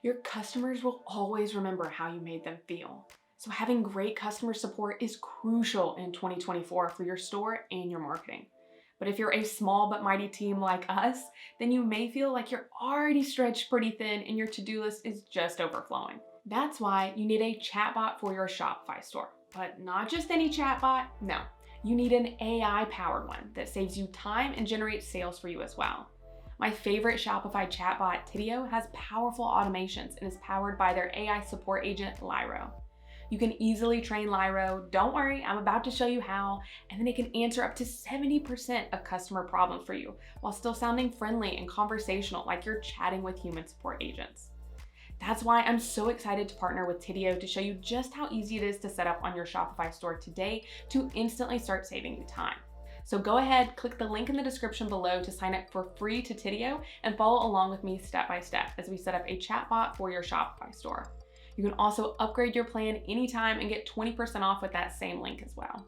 Your customers will always remember how you made them feel. So having great customer support is crucial in 2024 for your store and your marketing. But if you're a small but mighty team like us, then you may feel like you're already stretched pretty thin and your to-do list is just overflowing. That's why you need a chatbot for your Shopify store. But not just any chatbot, no. You need an AI-powered one that saves you time and generates sales for you as well. My favorite Shopify chatbot, Tidio, has powerful automations and is powered by their AI support agent, Lyro. You can easily train Lyro. Don't worry, I'm about to show you how, and then it can answer up to 70% of customer problems for you while still sounding friendly and conversational like you're chatting with human support agents. That's why I'm so excited to partner with Tidio to show you just how easy it is to set up on your Shopify store today to instantly start saving you time. So go ahead, click the link in the description below to sign up for free to Tidio and follow along with me step by step as we set up a chatbot for your Shopify store. You can also upgrade your plan anytime and get 20% off with that same link as well.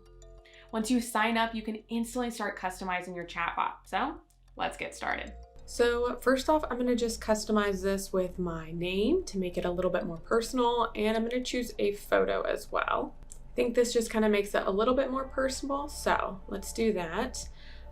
Once you sign up, you can instantly start customizing your chatbot. So let's get started. So first off, I'm gonna just customize this with my name to make it a little bit more personal, and I'm gonna choose a photo as well. I think this just kind of makes it a little bit more personal, so let's do that.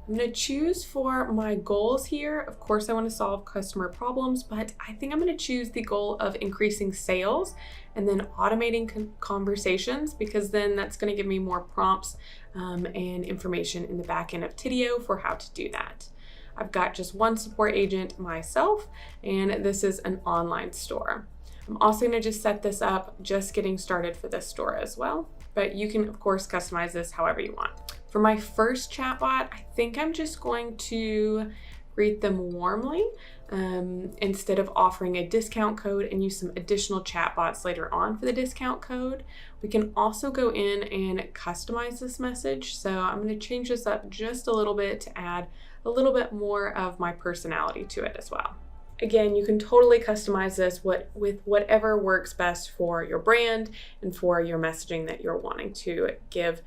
I'm gonna choose for my goals here. Of course, I wanna solve customer problems, but I think I'm gonna choose the goal of increasing sales and then automating conversations, because then that's gonna give me more prompts and information in the back end of Tidio for how to do that. I've got just one support agent myself, and this is an online store. I'm also gonna just set this up, just getting started for this store as well, but you can of course customize this however you want. For my first chatbot, I think I'm just going to greet them warmly instead of offering a discount code and use some additional chatbots later on for the discount code. We can also go in and customize this message. So I'm going to change this up just a little bit to add a little bit more of my personality to it as well. Again, you can totally customize this with whatever works best for your brand and for your messaging that you're wanting to give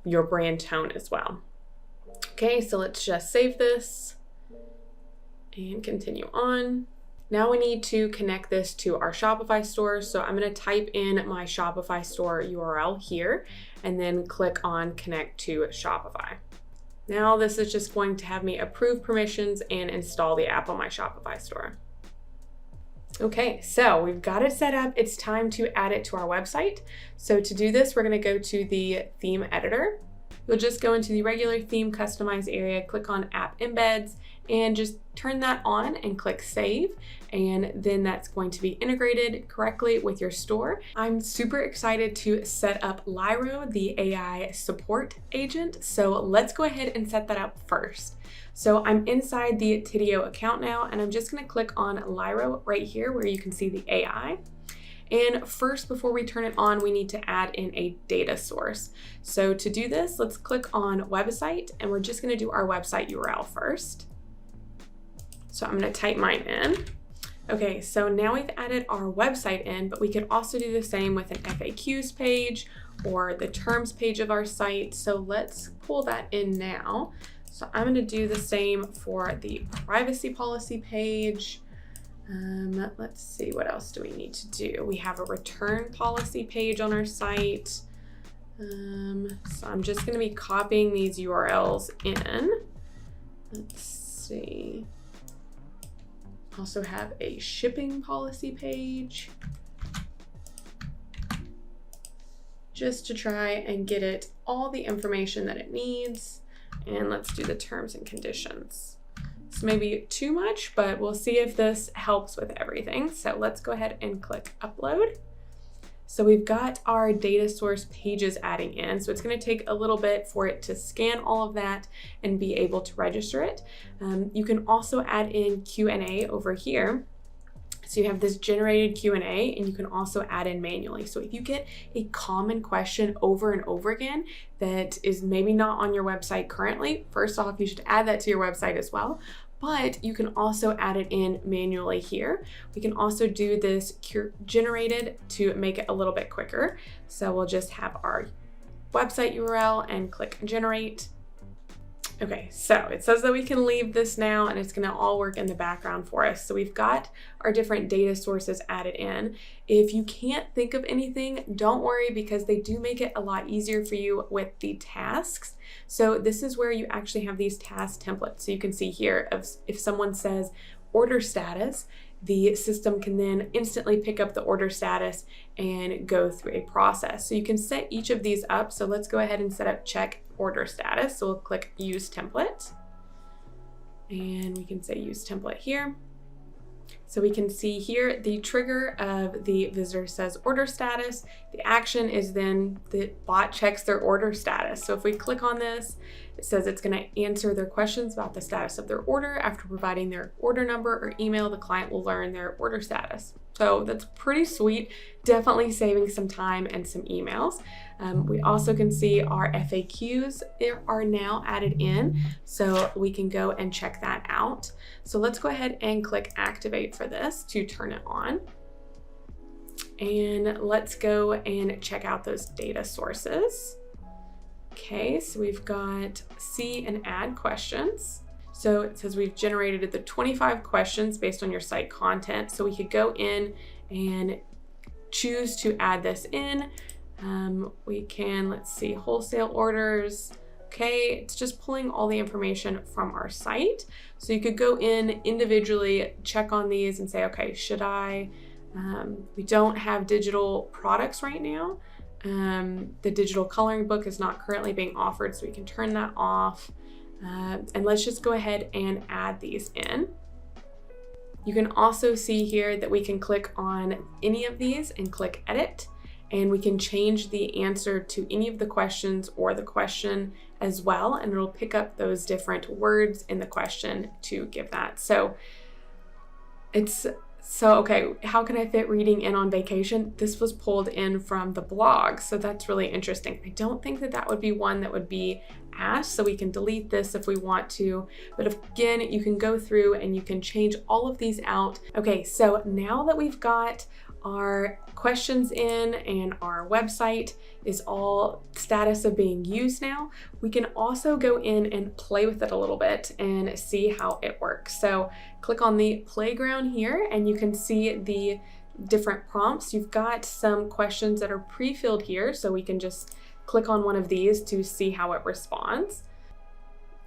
your brand tone as well. Okay, so let's just save this and continue on. Now we need to connect this to our Shopify store. So I'm going to type in my Shopify store URL here and then click on connect to Shopify. Now this is just going to have me approve permissions and install the app on my Shopify store. Okay, so we've got it set up. It's time to add it to our website. So to do this, we're going to go to the theme editor. You'll just go into the regular theme customize area, click on app embeds, and just turn that on and click save. And then that's going to be integrated correctly with your store. I'm super excited to set up Lyro, the AI support agent. So let's go ahead and set that up first. So I'm inside the Tidio account now, and I'm just gonna click on Lyro right here where you can see the AI. And first, before we turn it on, we need to add in a data source. So to do this, let's click on website, and we're just gonna do our website URL first. So I'm gonna type mine in. Okay, so now we've added our website in, but we could also do the same with an FAQs page or the terms page of our site. So let's pull that in now. So I'm gonna do the same for the privacy policy page. Let's see, what else do we need to do? We have a return policy page on our site. So I'm just gonna be copying these URLs in. Let's see. Also have a shipping policy page, just to try and get it all the information that it needs. And let's do the terms and conditions. This may be too much, but we'll see if this helps with everything. So let's go ahead and click upload. So we've got our data source pages adding in. So it's going to take a little bit for it to scan all of that and be able to register it. You can also add in Q&A over here. So you have this generated Q&A, and you can also add in manually. So if you get a common question over and over again that is maybe not on your website currently, first off, you should add that to your website as well. But you can also add it in manually here. We can also do this generated to make it a little bit quicker. So we'll just have our website URL and click generate. Okay, so it says that we can leave this now and it's gonna all work in the background for us. So we've got our different data sources added in. If you can't think of anything, don't worry, because they do make it a lot easier for you with the tasks. So this is where you actually have these task templates. So you can see here, if someone says order status, the system can then instantly pick up the order status and go through a process. So you can set each of these up. So let's go ahead and set up check order status. So we'll click use template and we can say use template here. So we can see here the trigger of the visitor says order status. The action is then the bot checks their order status. So if we click on this, it says it's going to answer their questions about the status of their order. After providing their order number or email, the client will learn their order status. So that's pretty sweet, definitely saving some time and some emails. We also can see our FAQs are now added in, so we can go and check that out. So let's go ahead and click activate for this to turn it on. And let's go and check out those data sources. Okay, so we've got see and add questions. So it says we've generated the 25 questions based on your site content. So we could go in and choose to add this in. We can, let's see, wholesale orders. Okay, it's just pulling all the information from our site. So you could go in individually, check on these and say, okay, should I, we don't have digital products right now. The digital coloring book is not currently being offered, so we can turn that off. And let's just go ahead and add these in. You can also see here that we can click on any of these and click edit, and we can change the answer to any of the questions or the question as well, and it'll pick up those different words in the question to give that. So okay, how can I fit reading in on vacation? This was pulled in from the blog, so that's really interesting. I don't think that that would be one that would be asked, so we can delete this if we want to. But again, you can go through and you can change all of these out. Okay, so now that we've got our questions in and our website is all status of being used now, we can also go in and play with it a little bit and see how it works. So click on the playground here and you can see the different prompts. You've got some questions that are pre-filled here, so we can just click on one of these to see how it responds.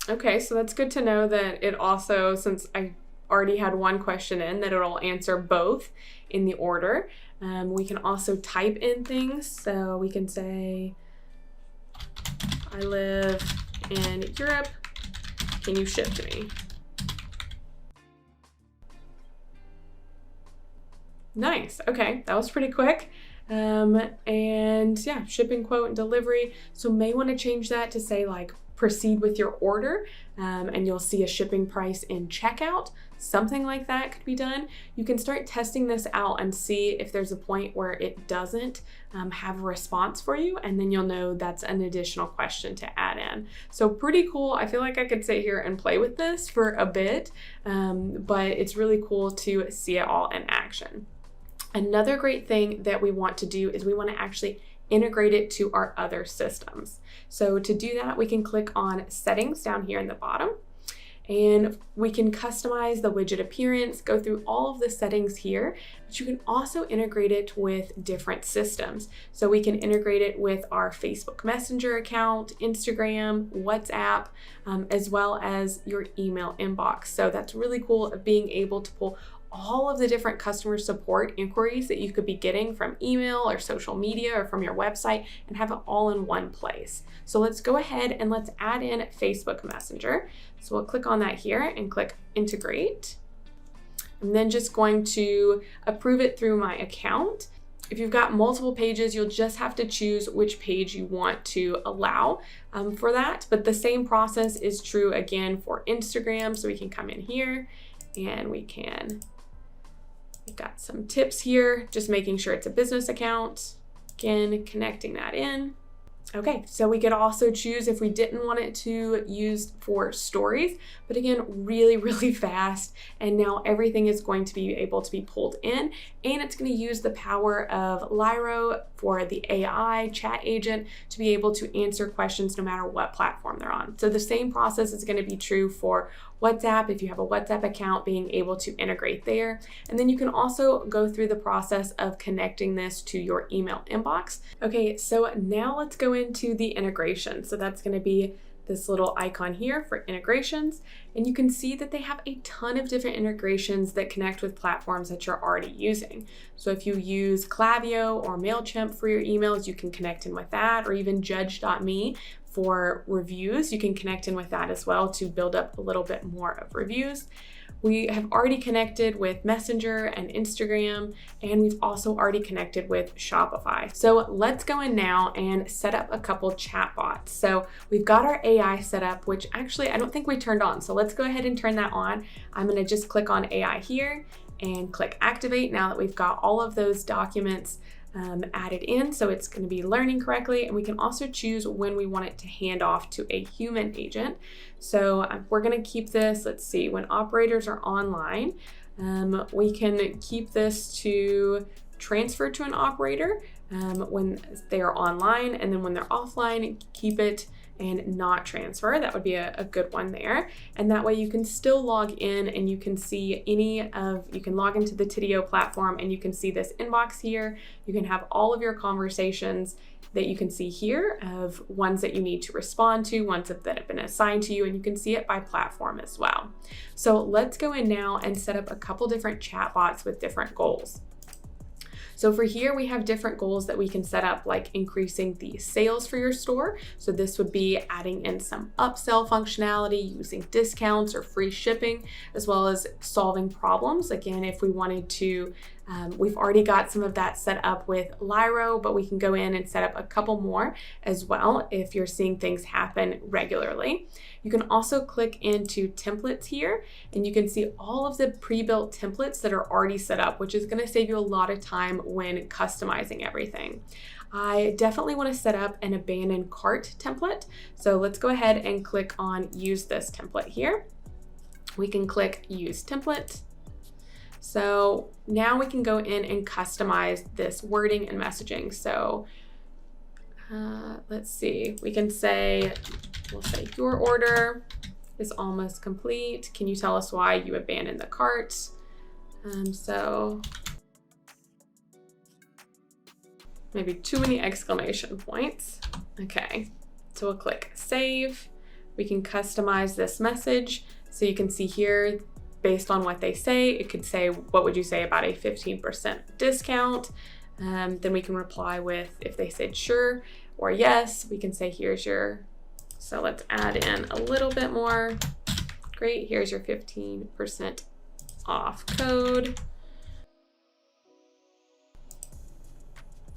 Okay, so that's good to know that it also, since I already had one question in, that it'll answer both in the order. We can also type in things, so we can say, I live in Europe, can you ship to me? Nice, okay, that was pretty quick. And yeah, shipping quote and delivery. So may want to change that to say like proceed with your order, and you'll see a shipping price in checkout. Something like that could be done. You can start testing this out and see if there's a point where it doesn't have a response for you, and then you'll know that's an additional question to add in. So pretty cool. I feel like I could sit here and play with this for a bit, but it's really cool to see it all in action. Another great thing that we want to do is we want to actually integrate it to our other systems. So to do that, we can click on settings down here in the bottom, and we can customize the widget appearance, go through all of the settings here, but you can also integrate it with different systems. So we can integrate it with our Facebook Messenger account, Instagram, WhatsApp, as well as your email inbox. So that's really cool, being able to pull all of the different customer support inquiries that you could be getting from email or social media or from your website and have it all in one place. So let's go ahead and let's add in Facebook Messenger. So we'll click on that here and click integrate. I'm then just going to approve it through my account. If you've got multiple pages, you'll just have to choose which page you want to allow for that. But the same process is true again for Instagram. So we can come in here and we've got some tips here, just making sure it's a business account. Again, connecting that in. Okay, so we could also choose if we didn't want it to use for stories, but again, really, really fast. And now everything is going to be able to be pulled in, and it's going to use the power of Lyro for the AI chat agent to be able to answer questions no matter what platform they're on. So the same process is going to be true for WhatsApp, if you have a WhatsApp account, being able to integrate there. And then you can also go through the process of connecting this to your email inbox. Okay, so now let's go into the integration. So that's going to be this little icon here for integrations. And you can see that they have a ton of different integrations that connect with platforms that you're already using. So if you use Klaviyo or MailChimp for your emails, you can connect in with that, or even Judge.me for reviews. You can connect in with that as well to build up a little bit more of reviews. We have already connected with Messenger and Instagram, and we've also already connected with Shopify. So let's go in now and set up a couple chatbots. So we've got our AI set up, which actually I don't think we turned on. So let's go ahead and turn that on. I'm gonna just click on AI here and click activate now that we've got all of those documents added in, so it's going to be learning correctly. And we can also choose when we want it to hand off to a human agent. So we're going to keep this, let's see, when operators are online, we can keep this to transfer to an operator when they are online, and then when they're offline, keep it and not transfer. That would be a good one there. And that way you can still log in and you can see you can log into the Tidio platform and you can see this inbox here. You can have all of your conversations that you can see here of ones that you need to respond to, ones that have been assigned to you, and you can see it by platform as well. So let's go in now and set up a couple different chatbots with different goals. So for here, we have different goals that we can set up, like increasing the sales for your store. So this would be adding in some upsell functionality, using discounts or free shipping, as well as solving problems. Again, if we wanted to, we've already got some of that set up with Lyro, but we can go in and set up a couple more as well if you're seeing things happen regularly. You can also click into templates here, and you can see all of the pre-built templates that are already set up, which is going to save you a lot of time when customizing everything. I definitely want to set up an abandoned cart template. So let's go ahead and click on use this template here. We can click use template. So now we can go in and customize this wording and messaging. So let's see, we'll say your order is almost complete. Can you tell us why you abandoned the cart? So maybe too many exclamation points. Okay, so we'll click save. We can customize this message. So you can see here, based on what they say, it could say, what would you say about a 15% discount? Then we can reply with, if they said sure or yes, we can say, here's your, so let's add in a little bit more. Great, here's your 15% off code.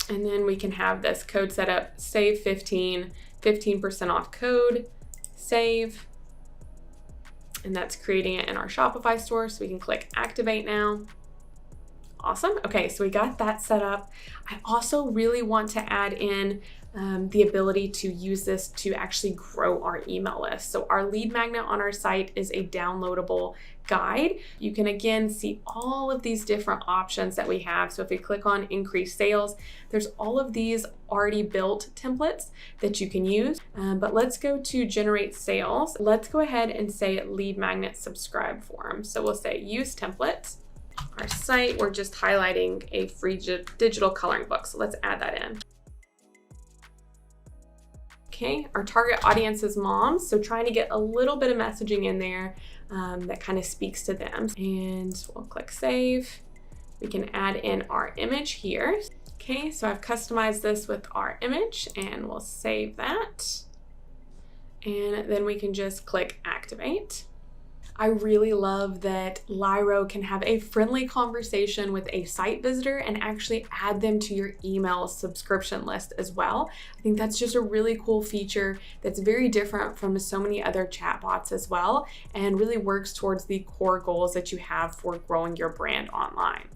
And then we can have this code set up, save 15% off code, save. And that's creating it in our Shopify store. So we can click activate now. Awesome. Okay, so we got that set up. I also really want to add in the ability to use this to actually grow our email list. So our lead magnet on our site is a downloadable guide. You can again see all of these different options that we have. So if we click on increase sales, there's all of these already built templates that you can use. But let's go to generate sales. Let's go ahead and say lead magnet subscribe form. So we'll say use templates. Our site, we're just highlighting a free digital coloring book. So let's add that in. Okay, our target audience is moms, so trying to get a little bit of messaging in there that kind of speaks to them. And we'll click save. We can add in our image here. Okay, so I've customized this with our image, and we'll save that. And then we can just click activate. I really love that Lyro can have a friendly conversation with a site visitor and actually add them to your email subscription list as well. I think that's just a really cool feature that's very different from so many other chatbots as well, and really works towards the core goals that you have for growing your brand online.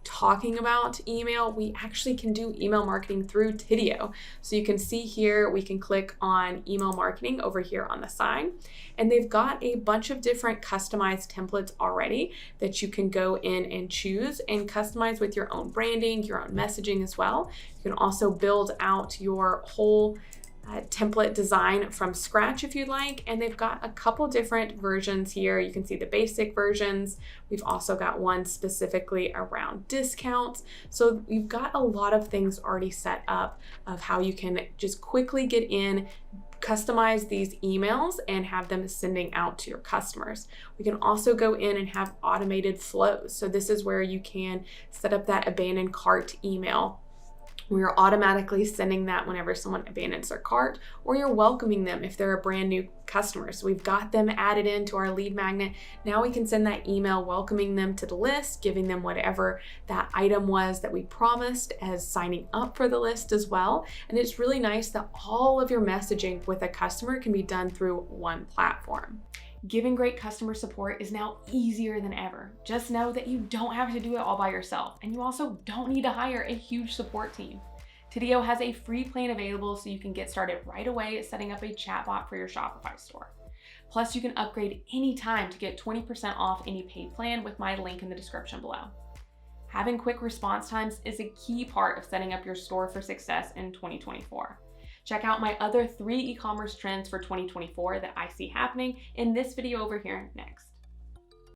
talking about email, we actually can do email marketing through Tidio. So you can see here, we can click on email marketing over here on the side, and they've got a bunch of different customized templates already that you can go in and choose and customize with your own branding, your own messaging as well. You can also build out your whole template design from scratch if you'd like, and they've got a couple different versions here. You can see the basic versions. We've also got one specifically around discounts. So you've got a lot of things already set up of how you can just quickly get in, customize these emails and have them sending out to your customers. We can also go in and have automated flows. So this is where you can set up that abandoned cart email. We're automatically sending that whenever someone abandons their cart, or you're welcoming them if they're a brand new customer. So we've got them added into our lead magnet. Now we can send that email welcoming them to the list, giving them whatever that item was that we promised as signing up for the list as well. And it's really nice that all of your messaging with a customer can be done through one platform. Giving great customer support is now easier than ever. Just know that you don't have to do it all by yourself, and you also don't need to hire a huge support team. Tidio has a free plan available so you can get started right away setting up a chatbot for your Shopify store. Plus, you can upgrade anytime to get 20% off any paid plan with my link in the description below. Having quick response times is a key part of setting up your store for success in 2024. Check out my other 3 e-commerce trends for 2024 that I see happening in this video over here next.